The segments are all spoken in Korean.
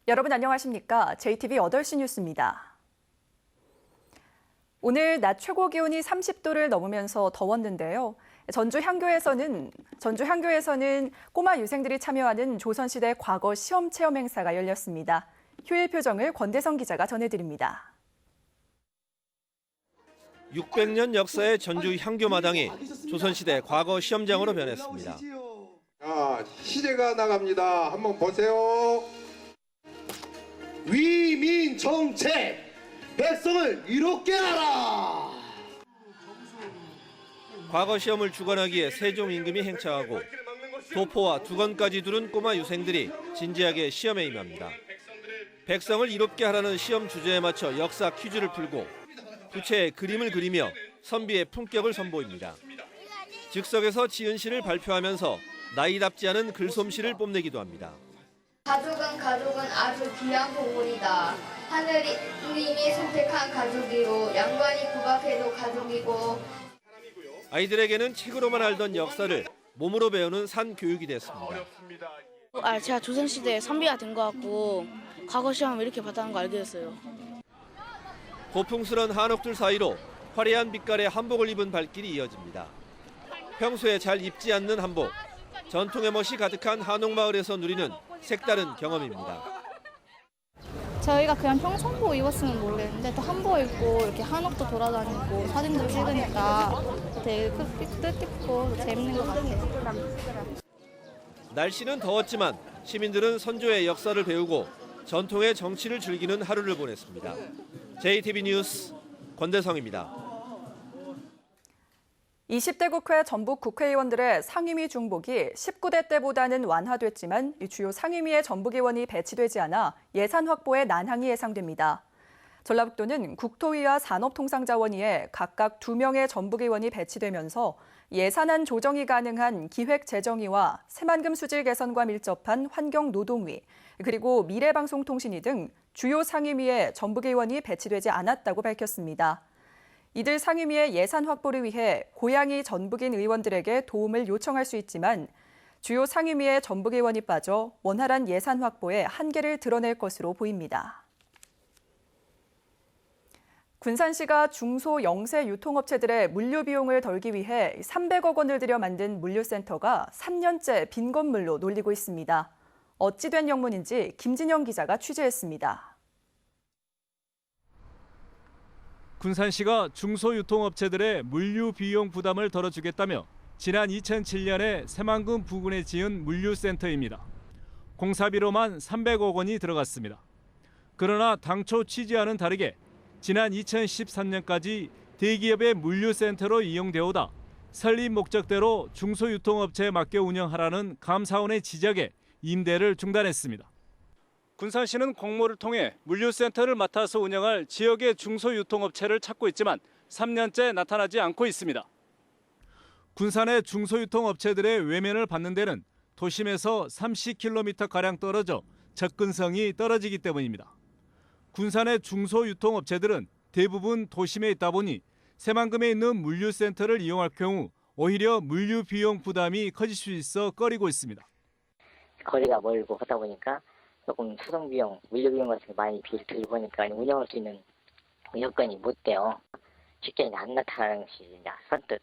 여러분 안녕하십니까? JTBC 8시 뉴스입니다. 오늘 낮 최고 기온이 30도를 넘으면서 더웠는데요. 전주 향교에서는 꼬마 유생들이 참여하는 조선시대 과거 시험 체험 행사가 열렸습니다. 휴일 표정을 권대성 기자가 전해드립니다. 600년 역사의 전주 향교마당이 조선시대 과거 시험장으로 변했습니다. 자, 시대가 나갑니다. 한번 보세요. 위민정책, 백성을 이롭게 하라. 과거 시험을 주관하기 위해 세종 임금이 행차하고 도포와 두건까지 두른 꼬마 유생들이 진지하게 시험에 임합니다. 백성을 이롭게 하라는 시험 주제에 맞춰 역사 퀴즈를 풀고 부채에 그림을 그리며 선비의 품격을 선보입니다. 즉석에서 지은 시를 발표하면서 나이답지 않은 글솜씨를 뽐내기도 합니다. 가족은 아주 귀한 보물이다. 하느님이 선택한 가족이고 양반이 구박해도 가족이고. 아이들에게는 책으로만 알던 역사를 몸으로 배우는 산 교육이 됐습니다. 제가 조선시대에 선비가 된 것 같고 과거 시험을 이렇게 봤다는 거 알게 됐어요. 고풍스런 한옥들 사이로 화려한 빛깔의 한복을 입은 발길이 이어집니다. 평소에 잘 입지 않는 한복, 전통의 멋이 가득한 한옥마을에서 누리는 색다른 경험입니다. 저희가 그냥 평상복 입었으면 모르겠는데 또 한복 입고 이렇게 한옥도 돌아다니고 사진도 찍으니까 되게 뜻깊고 재밌는 것 같아요. 날씨는 더웠지만 시민들은 선조의 역사를 배우고 전통의 정치를 즐기는 하루를 보냈습니다. JTBC 뉴스 권대성입니다. 20대 국회 전북 국회의원들의 상임위 중복이 19대 때보다는 완화됐지만 주요 상임위에 전북의원이 배치되지 않아 예산 확보에 난항이 예상됩니다. 전라북도는 국토위와 산업통상자원위에 각각 2명의 전북의원이 배치되면서 예산안 조정이 가능한 기획재정위와 새만금 수질 개선과 밀접한 환경노동위, 그리고 미래방송통신위 등 주요 상임위에 전북의원이 배치되지 않았다고 밝혔습니다. 이들 상임위의 예산 확보를 위해 고향이 전북인 의원들에게 도움을 요청할 수 있지만 주요 상임위에 전북의원이 빠져 원활한 예산 확보에 한계를 드러낼 것으로 보입니다. 군산시가 중소 영세 유통업체들의 물류 비용을 덜기 위해 300억 원을 들여 만든 물류센터가 3년째 빈 건물로 놀리고 있습니다. 어찌 된 영문인지 김진영 기자가 취재했습니다. 군산시가 중소유통업체들의 물류 비용 부담을 덜어주겠다며 지난 2007년에 새만금 부근에 지은 물류센터입니다. 공사비로만 300억 원이 들어갔습니다. 그러나 당초 취지와는 다르게 지난 2013년까지 대기업의 물류센터로 이용되어 오다 설립 목적대로 중소유통업체에 맡겨 운영하라는 감사원의 지적에 임대를 중단했습니다. 군산시는 공모를 통해 물류센터를 맡아서 운영할 지역의 중소유통업체를 찾고 있지만 3년째 나타나지 않고 있습니다. 군산의 중소유통업체들의 외면을 받는 데는 도심에서 30km가량 떨어져 접근성이 떨어지기 때문입니다. 군산의 중소유통업체들은 대부분 도심에 있다 보니 새만금에 있는 물류센터를 이용할 경우 오히려 물류 비용 부담이 커질 수 있어 꺼리고 있습니다. 거리가 멀고 하다 보니까 조금 수송비용, 물류비용 같은 게 많이 들고 보니까 운영할 수 있는 여건이 못 돼요. 쉽게 안 나타나는 것이 선뜻.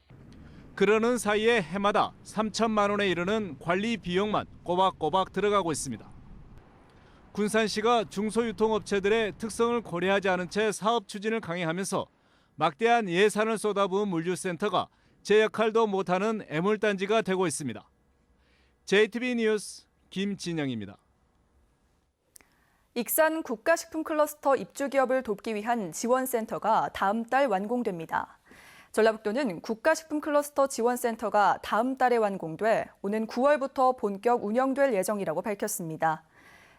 그러는 사이에 해마다 3천만 원에 이르는 관리 비용만 꼬박꼬박 들어가고 있습니다. 군산시가 중소유통업체들의 특성을 고려하지 않은 채 사업 추진을 강행하면서 막대한 예산을 쏟아부은 물류센터가 제 역할도 못하는 애물단지가 되고 있습니다. JTBC 뉴스 김진영입니다. 익산 국가식품 클러스터 입주 기업을 돕기 위한 지원센터가 다음 달 완공됩니다. 전라북도는 국가식품 클러스터 지원센터가 다음 달에 완공돼 오는 9월부터 본격 운영될 예정이라고 밝혔습니다.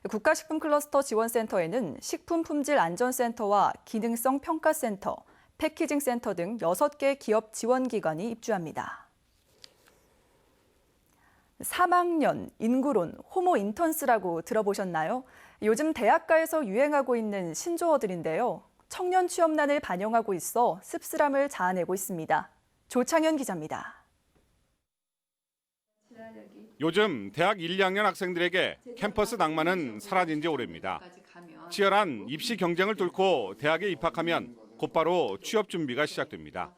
국가식품 클러스터 지원센터에는 식품품질안전센터와 기능성 평가센터, 패키징센터 등 6개 기업 지원기관이 입주합니다. 3학년, 인구론, 호모 인턴스라고 들어보셨나요? 요즘 대학가에서 유행하고 있는 신조어들인데요. 청년 취업난을 반영하고 있어 씁쓸함을 자아내고 있습니다. 조창현 기자입니다. 요즘 대학 1, 2학년 학생들에게 캠퍼스 낭만은 사라진 지 오래입니다. 치열한 입시 경쟁을 뚫고 대학에 입학하면 곧바로 취업 준비가 시작됩니다.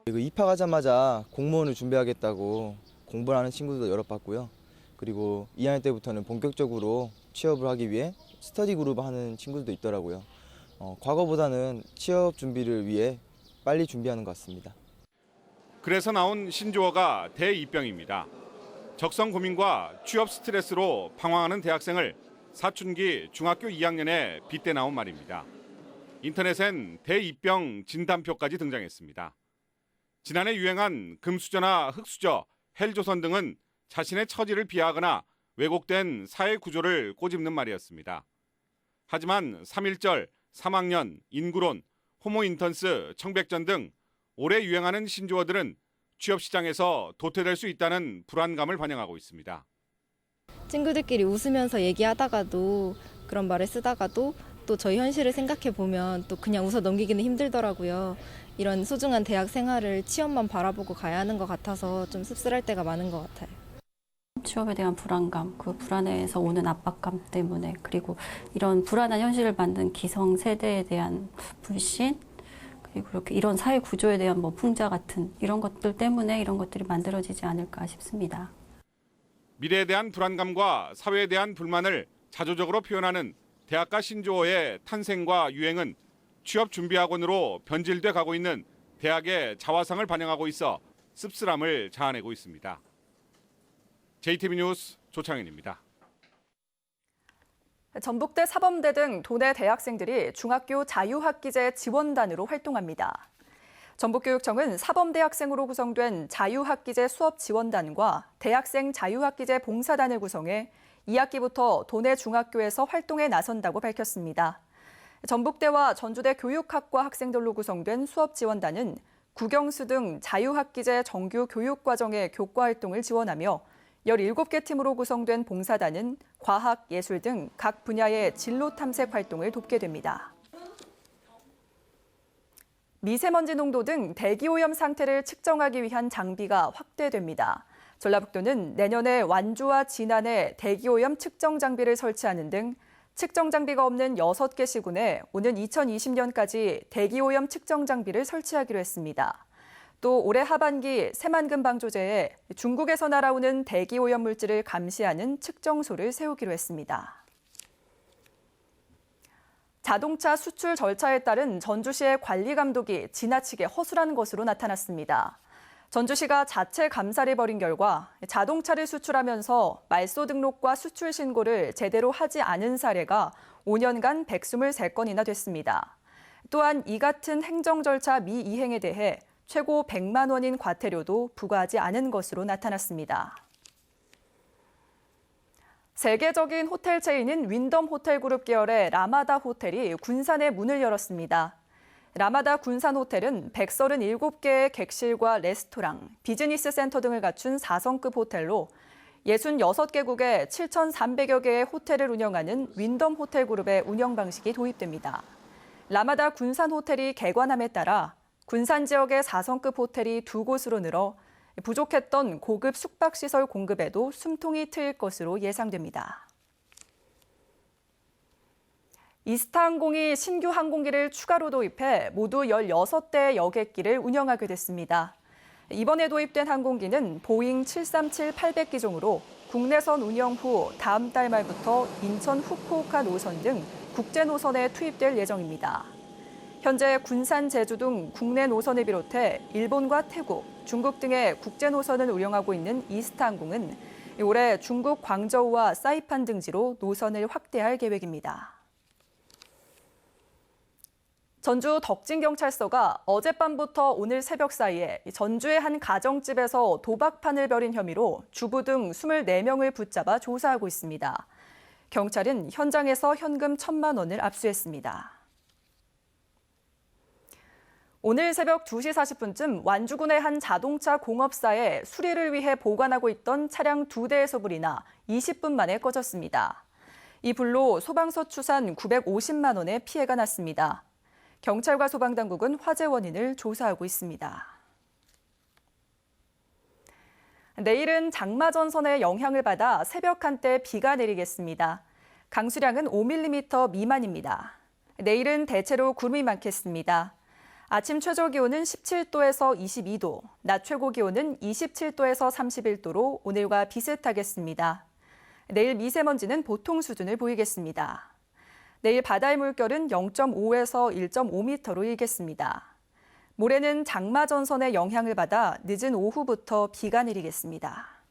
입학하자마자 공무원을 준비하겠다고 공부를 하는 친구들도 여러 봤고요. 그리고 2학년 때부터는 본격적으로 취업을 하기 위해 스터디 그룹 하는 친구들도 있더라고요. 과거보다는 취업 준비를 위해 빨리 준비하는 것 같습니다. 그래서 나온 신조어가 대입병입니다. 적성 고민과 취업 스트레스로 방황하는 대학생을 사춘기 중학교 2학년에 빗대 나온 말입니다. 인터넷엔 대입병 진단표까지 등장했습니다. 지난해 유행한 금수저나 흑수저, 헬조선 등은 자신의 처지를 비하하거나 왜곡된 사회 구조를 꼬집는 말이었습니다. 하지만 3.1절, 3학년, 인구론, 호모인턴스, 청백전 등 올해 유행하는 신조어들은 취업 시장에서 도태될 수 있다는 불안감을 반영하고 있습니다. 친구들끼리 웃으면서 얘기하다가도 그런 말을 쓰다가도 또 저희 현실을 생각해 보면 또 그냥 웃어 넘기기는 힘들더라고요. 이런 소중한 대학 생활을 취업만 바라보고 가야 하는 것 같아서 좀 씁쓸할 때가 많은 것 같아요. 취업에 대한 불안감, 그 불안에서 오는 압박감 때문에, 그리고 이런 불안한 현실을 만든 기성세대에 대한 불신, 그리고 이렇게 이런 사회 구조에 대한 풍자 같은 이런 것들 때문에 이런 것들이 만들어지지 않을까 싶습니다. 미래에 대한 불안감과 사회에 대한 불만을 자조적으로 표현하는 대학가 신조어의 탄생과 유행은 취업 준비 학원으로 변질돼 가고 있는 대학의 자화상을 반영하고 있어 씁쓸함을 자아내고 있습니다. JTBC 뉴스 조창현입니다. 전북대, 사범대 등 도내 대학생들이 중학교 자유학기제 지원단으로 활동합니다. 전북교육청은 사범대 학생으로 구성된 자유학기제 수업 지원단과 대학생 자유학기제 봉사단을 구성해 2학기부터 도내 중학교에서 활동에 나선다고 밝혔습니다. 전북대와 전주대 교육학과 학생들로 구성된 수업 지원단은 국영수 등 자유학기제 정규 교육과정의 교과 활동을 지원하며 17개 팀으로 구성된 봉사단은 과학, 예술 등 각 분야의 진로 탐색 활동을 돕게 됩니다. 미세먼지 농도 등 대기오염 상태를 측정하기 위한 장비가 확대됩니다. 전라북도는 내년에 완주와 진안에 대기오염 측정 장비를 설치하는 등 측정 장비가 없는 6개 시군에 오는 2020년까지 대기오염 측정 장비를 설치하기로 했습니다. 또 올해 하반기 새만금 방조제에 중국에서 날아오는 대기오염 물질을 감시하는 측정소를 세우기로 했습니다. 자동차 수출 절차에 따른 전주시의 관리 감독이 지나치게 허술한 것으로 나타났습니다. 전주시가 자체 감사를 벌인 결과 자동차를 수출하면서 말소 등록과 수출 신고를 제대로 하지 않은 사례가 5년간 123건이나 됐습니다. 또한 이 같은 행정 절차 미이행에 대해 최고 100만 원인 과태료도 부과하지 않은 것으로 나타났습니다. 세계적인 호텔 체인인 윈덤 호텔그룹 계열의 라마다 호텔이 군산에 문을 열었습니다. 라마다 군산 호텔은 137개의 객실과 레스토랑, 비즈니스 센터 등을 갖춘 4성급 호텔로 66개국에 7,300여 개의 호텔을 운영하는 윈덤 호텔그룹의 운영 방식이 도입됩니다. 라마다 군산 호텔이 개관함에 따라 군산 지역의 4성급 호텔이 2곳으로 늘어 부족했던 고급 숙박시설 공급에도 숨통이 트일 것으로 예상됩니다. 이스타항공이 신규 항공기를 추가로 도입해 모두 16대의 여객기를 운영하게 됐습니다. 이번에 도입된 항공기는 보잉 737-800기종으로 국내선 운영 후 다음 달 말부터 인천 후쿠오카 노선 등 국제 노선에 투입될 예정입니다. 현재 군산, 제주 등 국내 노선을 비롯해 일본과 태국, 중국 등의 국제 노선을 운영하고 있는 이스타항공은 올해 중국 광저우와 사이판 등지로 노선을 확대할 계획입니다. 전주 덕진경찰서가 어젯밤부터 오늘 새벽 사이에 전주의 한 가정집에서 도박판을 벌인 혐의로 주부 등 24명을 붙잡아 조사하고 있습니다. 경찰은 현장에서 현금 1,000만 원을 압수했습니다. 오늘 새벽 2시 40분쯤 완주군의 한 자동차 공업사에 수리를 위해 보관하고 있던 차량 2대에서 불이 나 20분 만에 꺼졌습니다. 이 불로 소방서 추산 950만 원의 피해가 났습니다. 경찰과 소방당국은 화재 원인을 조사하고 있습니다. 내일은 장마전선의 영향을 받아 새벽 한때 비가 내리겠습니다. 강수량은 5mm 미만입니다. 내일은 대체로 구름이 많겠습니다. 아침 최저 기온은 17도에서 22도, 낮 최고 기온은 27도에서 31도로 오늘과 비슷하겠습니다. 내일 미세먼지는 보통 수준을 보이겠습니다. 내일 바다의 물결은 0.5에서 1.5m로 일겠습니다. 모레는 장마 전선의 영향을 받아 늦은 오후부터 비가 내리겠습니다.